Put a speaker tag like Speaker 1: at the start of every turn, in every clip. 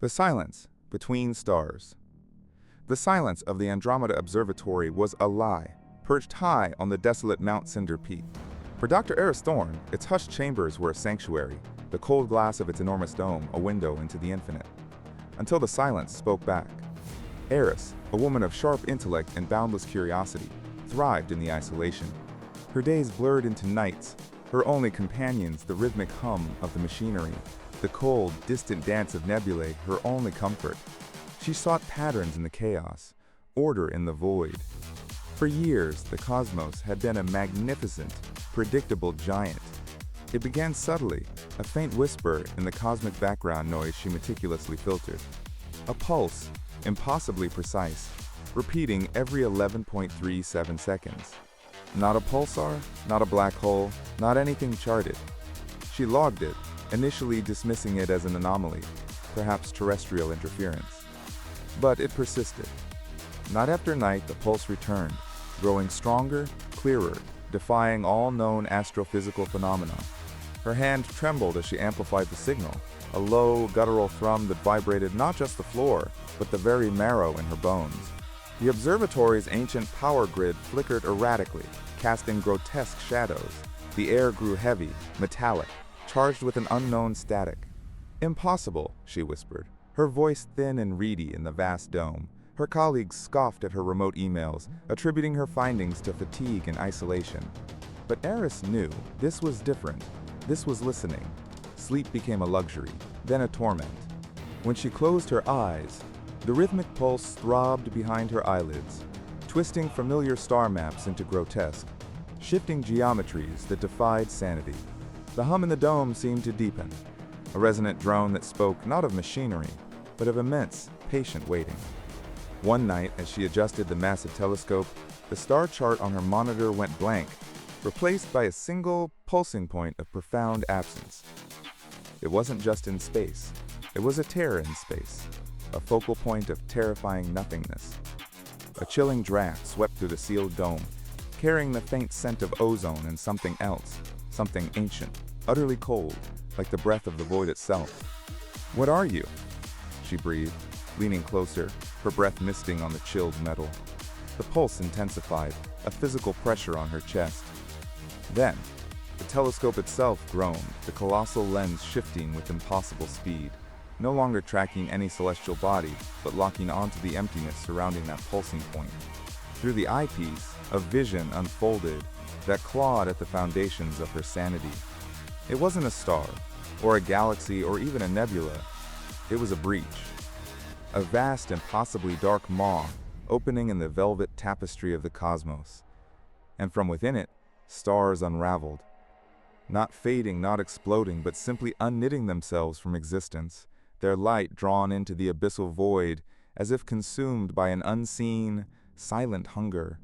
Speaker 1: The silence between stars. The silence of the Andromeda Observatory was a lie, perched high on the desolate Mount Cinder Peak. For Dr. Eris Thorne, its hushed chambers were a sanctuary, the cold glass of its enormous dome a window into the infinite. Until the silence spoke back. Eris, a woman of sharp intellect and boundless curiosity, thrived in the isolation. Her days blurred into nights, her only companions the rhythmic hum of the machinery, the cold, distant dance of nebulae her only comfort. She sought patterns in the chaos, order in the void. For years, the cosmos had been a magnificent, predictable giant. It began subtly, a faint whisper in the cosmic background noise she meticulously filtered. A pulse, impossibly precise, repeating every 11.37 seconds. Not a pulsar, not a black hole, not anything charted. She logged it, initially dismissing it as an anomaly, perhaps terrestrial interference. But it persisted. Night after night, the pulse returned, growing stronger, clearer, defying all known astrophysical phenomena. Her hand trembled as she amplified the signal, a low, guttural thrum that vibrated not just the floor, but the very marrow in her bones. The observatory's ancient power grid flickered erratically, casting grotesque shadows. The air grew heavy, metallic, charged with an unknown static. "Impossible," she whispered, her voice thin and reedy in the vast dome. Her colleagues scoffed at her remote emails, attributing her findings to fatigue and isolation. But Eris knew this was different. This was listening. Sleep became a luxury, then a torment. When she closed her eyes, the rhythmic pulse throbbed behind her eyelids, twisting familiar star maps into grotesque, shifting geometries that defied sanity. The hum in the dome seemed to deepen, a resonant drone that spoke not of machinery, but of immense, patient waiting. One night, as she adjusted the massive telescope, the star chart on her monitor went blank, replaced by a single, pulsing point of profound absence. It wasn't just in space. It was a terror in space, a focal point of terrifying nothingness. A chilling draft swept through the sealed dome, carrying the faint scent of ozone and something else, something ancient, utterly cold, like the breath of the void itself. "What are you?" she breathed, leaning closer, her breath misting on the chilled metal. The pulse intensified, a physical pressure on her chest. Then, the telescope itself groaned, the colossal lens shifting with impossible speed, no longer tracking any celestial body, but locking onto the emptiness surrounding that pulsing point. Through the eyepiece, a vision unfolded that clawed at the foundations of her sanity. It wasn't a star, or a galaxy, or even a nebula. It was a breach. A vast, impossibly dark maw, opening in the velvet tapestry of the cosmos. And from within it, stars unraveled. Not fading, not exploding, but simply unknitting themselves from existence, their light drawn into the abyssal void, as if consumed by an unseen, silent hunger.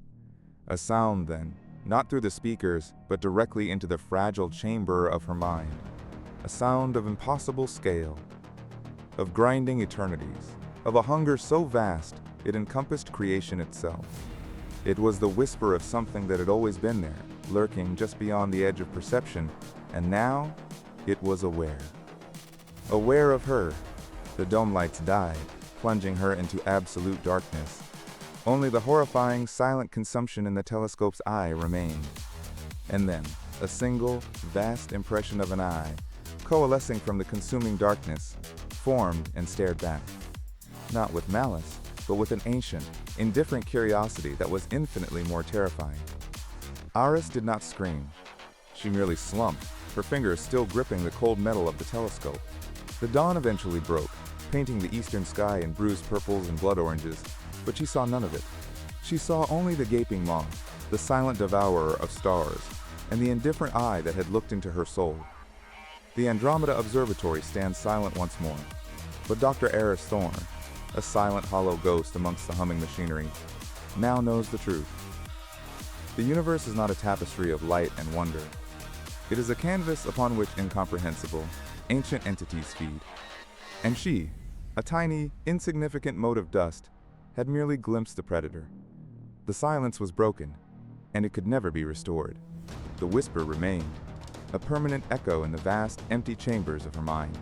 Speaker 1: A sound, then, not through the speakers, but directly into the fragile chamber of her mind. A sound of impossible scale, of grinding eternities, of a hunger so vast it encompassed creation itself. It was the whisper of something that had always been there, lurking just beyond the edge of perception, and now it was aware. Aware of her. The dome lights died, plunging her into absolute darkness. Only the horrifying, silent consumption in the telescope's eye remained. And then, a single, vast impression of an eye, coalescing from the consuming darkness, formed and stared back. Not with malice, but with an ancient, indifferent curiosity that was infinitely more terrifying. Eris did not scream. She merely slumped, her fingers still gripping the cold metal of the telescope. The dawn eventually broke, painting the eastern sky in bruised purples and blood oranges, but she saw none of it. She saw only the gaping maw, the silent devourer of stars, and the indifferent eye that had looked into her soul. The Andromeda Observatory stands silent once more, but Dr. Eris Thorne, a silent hollow ghost amongst the humming machinery, now knows the truth. The universe is not a tapestry of light and wonder. It is a canvas upon which incomprehensible, ancient entities feed. And she, a tiny, insignificant mote of dust, had merely glimpsed the predator. The silence was broken, and it could never be restored. The whisper remained, a permanent echo in the vast, empty chambers of her mind.